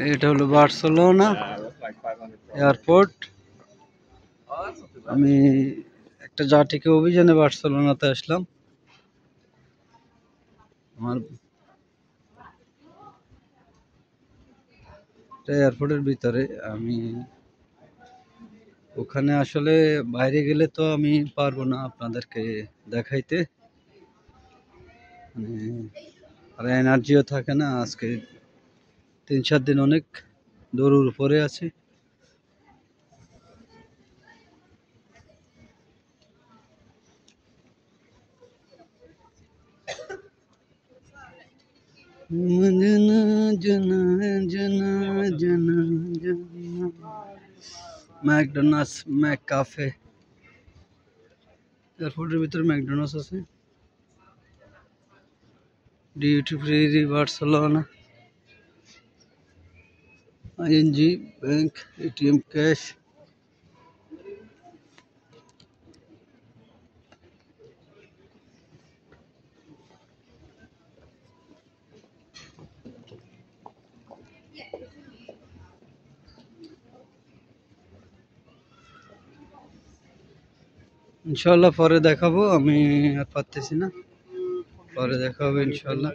এটা হলো Barcelona airport. আমি একটা জাতিকে অভিযানে বার্সেলোনাতে আসলাম। আমার এয়ারপোর্টের ভিতরে আমি ওখানে আসলে বাইরে গেলে তো আমি পারবো না আপনাদেরকে দেখাইতে, আর এনার্জিও থাকে না। আজকে 3-4 দিন অনেক দৌড়ের উপরে আছি। McDonald's, McCafe. এয়ারপোর্টের ভিতরে ম্যাকডোনাল্ডস আছে। Duty free Barcelona, ING bank, ATM cash. ইনশাল্লাহ পরে দেখাবো, আমি আর পারতেছি না, পরে দেখা হবে ইনশাল্লাহ।